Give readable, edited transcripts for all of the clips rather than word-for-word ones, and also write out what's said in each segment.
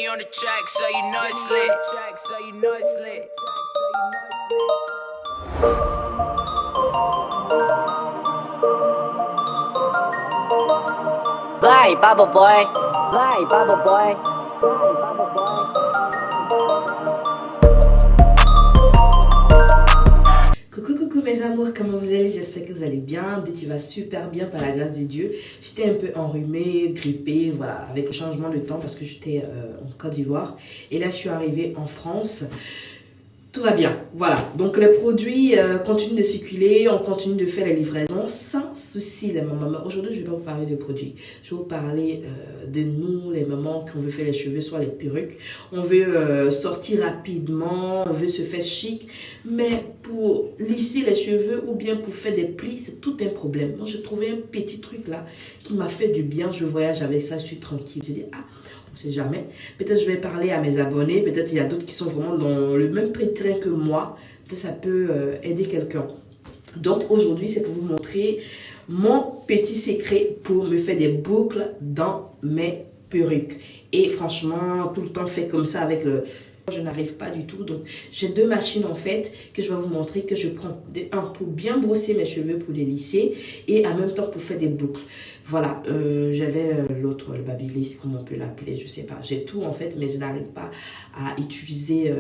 G on the track, so you know it's lit. Fly, Bubble Boy. Fly, Bubble Boy. Fly, Bubble Boy. Coucou mes amours, comment vous allez? J'espère que vous allez bien. Tu vas super bien par la grâce de Dieu. J'étais un peu enrhumée, grippée, voilà, avec le changement de temps parce que j'étais en Côte d'Ivoire. Et là, je suis arrivée en France. Tout va bien, voilà. Donc les produits continuent de circuler, on continue de faire les livraisons sans souci les mamans. Aujourd'hui, je vais pas vous parler de produits. Je vais vous parler de nous, les mamans, qu'on veut faire les cheveux, soit les perruques. On veut sortir rapidement, on veut se faire chic. Mais pour lisser les cheveux ou bien pour faire des plis, c'est tout un problème. Donc j'ai trouvé un petit truc là qui m'a fait du bien. Je voyage avec ça, je suis tranquille. Je dis, ah, on sait jamais. Peut-être je vais parler à mes abonnés. Peut-être il y a d'autres qui sont vraiment dans le même train que moi. Peut-être ça peut aider quelqu'un. Donc aujourd'hui, c'est pour vous montrer mon petit secret pour me faire des boucles dans mes perruques. Et franchement, tout le temps fait comme ça avec le... Je n'arrive pas du tout. Donc j'ai deux machines en fait que je vais vous montrer, que je prends un pour bien brosser mes cheveux, pour les lisser, et en même temps pour faire des boucles. Voilà, j'avais l'autre, le Babyliss, comment on peut l'appeler, je sais pas. J'ai tout en fait, mais je n'arrive pas à utiliser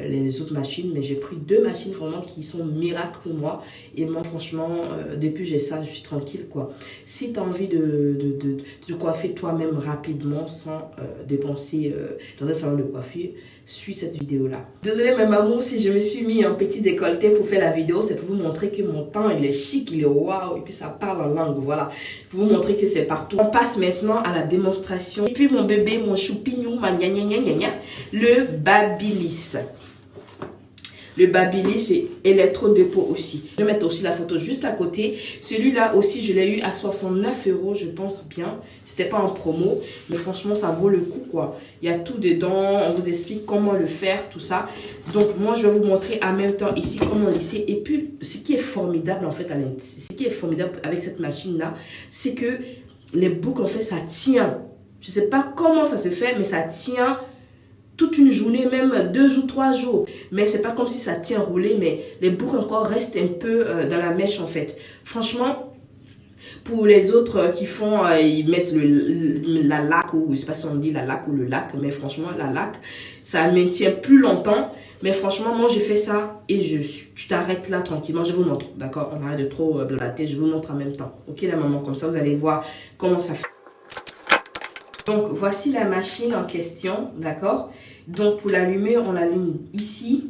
les autres machines. Mais j'ai pris deux machines vraiment qui sont miracles pour moi. Et moi franchement, depuis j'ai ça, je suis tranquille quoi. Si tu as envie de coiffer toi-même rapidement sans dépenser dans un salon de coiffure, suis cette vidéo là. Désolée mes mamans, si je me suis mis un petit décolleté pour faire la vidéo, c'est pour vous montrer que mon temps il est chic, il est waouh, et puis ça parle en langue, voilà. Pour vous montrer que c'est partout. On passe maintenant à la démonstration. Et puis mon bébé, mon choupignon, ma gna gna gna gna gna, le Babyliss. Le Babyliss et électro-dépôt aussi. Je vais mettre aussi la photo juste à côté. Celui-là aussi, je l'ai eu à 69 €, je pense bien. C'était pas en promo, mais franchement, ça vaut le coup, quoi. Il y a tout dedans. On vous explique comment le faire, tout ça. Donc, moi, je vais vous montrer en même temps ici comment lisser. Et puis, ce qui est formidable, en fait, ce qui est formidable avec cette machine-là, c'est que les boucles, en fait, ça tient. Je sais pas comment ça se fait, mais ça tient toute une journée, même 2 ou 3 jours. Mais c'est pas comme si ça tient roulé, mais les boucles encore restent un peu dans la mèche en fait. Franchement, pour les autres qui font, ils mettent la laque, ou je sais pas si on dit la laque ou le lac, mais franchement la laque, ça maintient plus longtemps. Mais franchement, moi j'ai fait ça et tu t'arrêtes là tranquillement. Je vous montre, d'accord? On arrête de trop blablater, je vous montre en même temps. Ok la maman, comme ça vous allez voir comment ça fait. Donc, voici la machine en question, d'accord? Donc, pour l'allumer, on l'allume ici.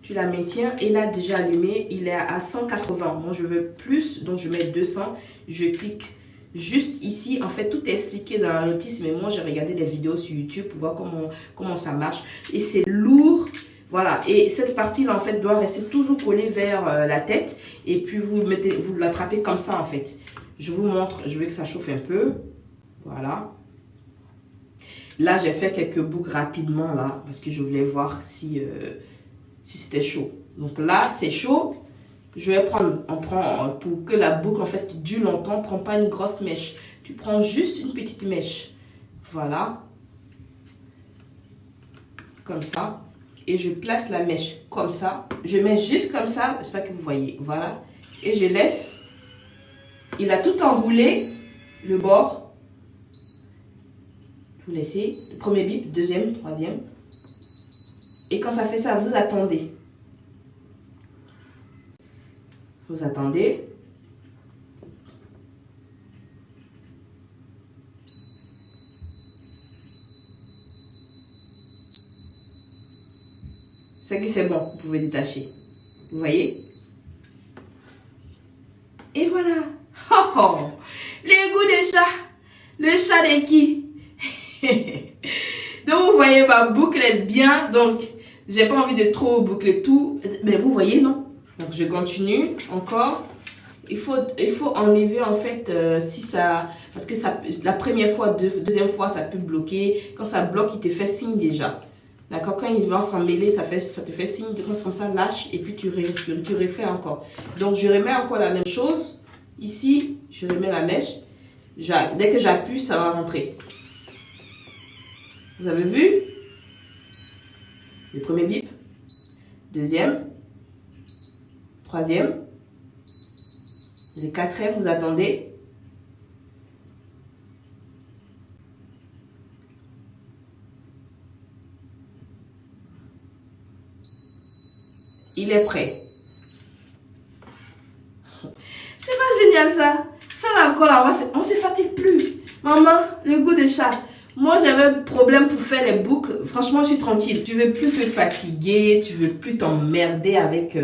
Tu la maintiens et là, déjà allumé, il est à 180. Moi, je veux plus, donc je mets 200. Je clique juste ici. En fait, tout est expliqué dans la notice, mais moi, j'ai regardé des vidéos sur YouTube pour voir comment ça marche. Et c'est lourd. Voilà, et cette partie-là, en fait, doit rester toujours collée vers la tête. Et puis, vous l'attrapez comme ça, en fait. Je vous montre, je veux que ça chauffe un peu. Voilà. Là, j'ai fait quelques boucles rapidement, là, parce que je voulais voir si c'était chaud. Donc là, c'est chaud. Je vais prendre, pour que la boucle, en fait, dure longtemps, prends pas une grosse mèche. Tu prends juste une petite mèche. Voilà. Comme ça. Et je place la mèche comme ça. Je mets juste comme ça. J'espère que vous voyez. Voilà. Et je laisse. Il a tout enroulé, le bord. Vous laissez le premier bip, deuxième, troisième. Et quand ça fait ça, vous attendez. Vous attendez. C'est que c'est bon, vous pouvez détacher. Vous voyez? Et voilà. Oh, oh. Les goûts des chats. Le chat de qui? Donc vous voyez ma boucle est bien, donc j'ai pas envie de trop boucler tout, mais vous voyez non. Donc je continue encore. Il faut enlever en fait si ça, parce que ça, la première fois, deuxième fois ça peut bloquer. Quand ça bloque, il te fait signe déjà. D'accord, quand il va s'en mêler, ça te fait signe. Quand c'est comme ça, lâche et puis tu refais encore. Donc je remets encore la même chose. Ici, je remets la mèche. Dès que j'appuie, ça va rentrer. Vous avez vu? Le premier bip. Deuxième. Troisième. Le quatrième, vous attendez. Il est prêt. C'est pas génial ça. Ça là encore là, on ne se fatigue plus. Maman, le goût de chat. Moi j'avais un problème pour faire les boucles. Franchement, je suis tranquille. Tu veux plus te fatiguer, tu veux plus t'emmerder avec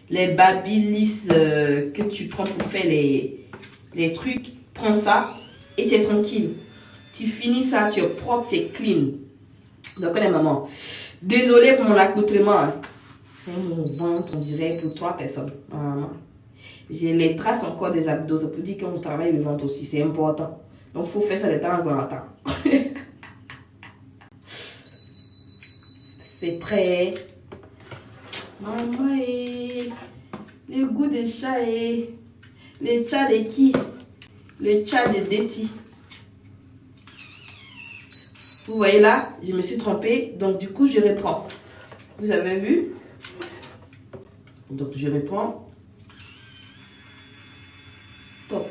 les babyliss que tu prends pour faire les trucs. Prends ça et tu es tranquille. Tu finis ça, tu es propre, tu es clean. Donc les mamans, désolée pour mon accoutrement. Hein. Mon ventre, on dirait pour 3 personnes. J'ai les traces encore des abdos. Ça peut dire qu'on travaille le ventre aussi. C'est important. Donc, il faut faire ça de temps en temps. C'est prêt. Maman, le goût des chats et les chats de qui? Le chat de Deti. Vous voyez là, je me suis trompée. Donc, du coup, je reprends. Vous avez vu? Donc, je reprends. Top.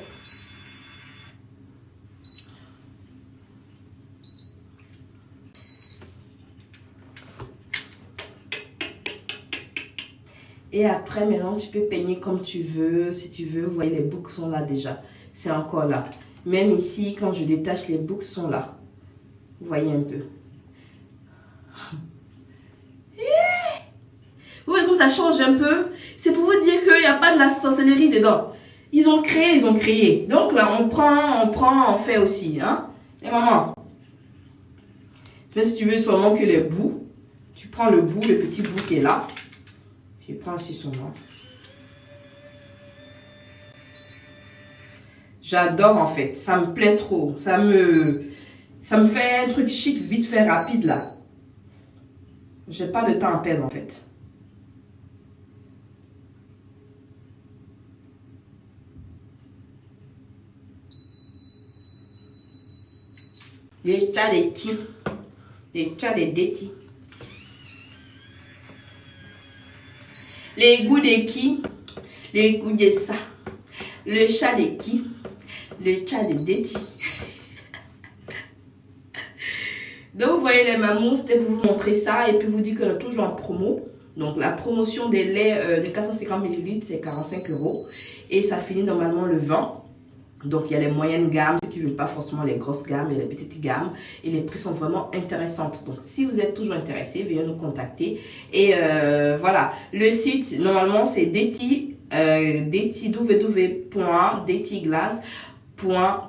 Et après, maintenant, tu peux peigner comme tu veux, si tu veux. Vous voyez, les boucles sont là déjà. C'est encore là. Même ici, quand je détache, les boucles sont là. Vous voyez un peu. Vous voyez comme ça change un peu. C'est pour vous dire qu'il n'y a pas de la sorcellerie dedans. Ils ont créé, ils ont créé. Donc là, on prend, on fait aussi. Hein? Et maman, mais si tu veux seulement que les bouts, tu prends le bout, le petit bout qui est là. Je prends aussi son nom. J'adore en fait. Ça me plaît trop. Ça me fait un truc chic, vite fait, rapide là. J'ai pas de temps à perdre en fait. Les chats de qui? Les chats de Deti. Les goûts de qui? Les goûts de ça. Le chat de qui? Le chat de Deti. Donc vous voyez les mamans, c'était pour vous montrer ça et puis vous dire qu'on est toujours en promo. Donc la promotion des laits de 450 ml c'est 45 € et ça finit normalement le 20. Donc il y a les moyennes gammes, ceux qui ne veulent pas forcément les grosses gammes et les petites gammes. Et les prix sont vraiment intéressantes. Donc si vous êtes toujours intéressé, veuillez nous contacter. Et voilà, le site normalement c'est www.detiglass.com.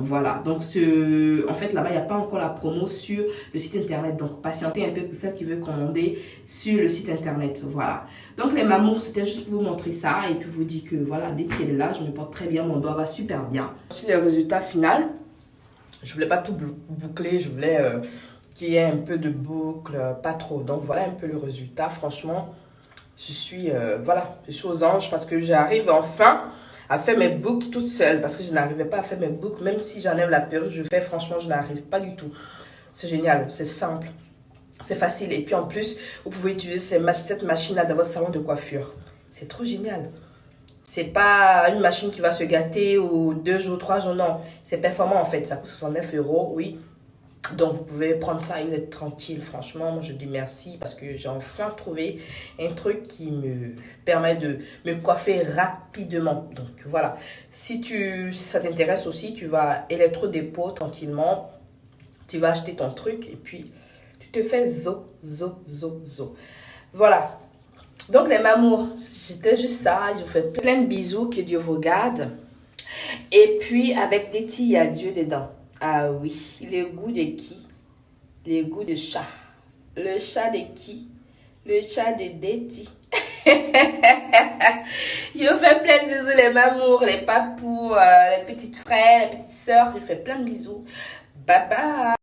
Voilà, donc en fait là-bas il n'y a pas encore la promo sur le site internet. Donc patientez un peu pour celles qui veulent commander sur le site internet. Voilà, donc les mamours, c'était juste pour vous montrer ça et puis vous dire que voilà, Deti elle est là, je me porte très bien, mon doigt va super bien. Sur le résultat final, je voulais pas tout boucler, je voulais qu'il y ait un peu de boucle, pas trop. Donc voilà un peu le résultat. Franchement, je suis voilà, je suis aux anges parce que j'arrive enfin à faire mes boucles toute seule parce que je n'arrivais pas à faire mes boucles. Même si j'enlève la perruque, je fais, franchement, je n'arrive pas du tout. C'est génial, c'est simple, c'est facile. Et puis en plus, vous pouvez utiliser cette machine-là dans votre salon de coiffure. C'est trop génial. C'est pas une machine qui va se gâter ou 2 jours, 3 jours, non. C'est performant en fait, ça coûte 69 €, oui. Donc vous pouvez prendre ça et vous êtes tranquille. Franchement, moi je dis merci parce que j'ai enfin trouvé un truc qui me permet de me coiffer rapidement. Donc voilà, si ça t'intéresse aussi, tu vas électro-dépôt tranquillement. Tu vas acheter ton truc et puis tu te fais zo. Voilà. Donc les mamours, c'était juste ça. Je vous fais plein de bisous, que Dieu vous garde. Et puis avec Deti, il y a Dieu dedans. Ah oui, le goût de qui? Le goût de chat. Le chat de qui? Le chat de Deti. Je vous fais plein de bisous les mamours, les papous, les petites frères, les petites sœurs. Je vous fais plein de bisous. Bye bye.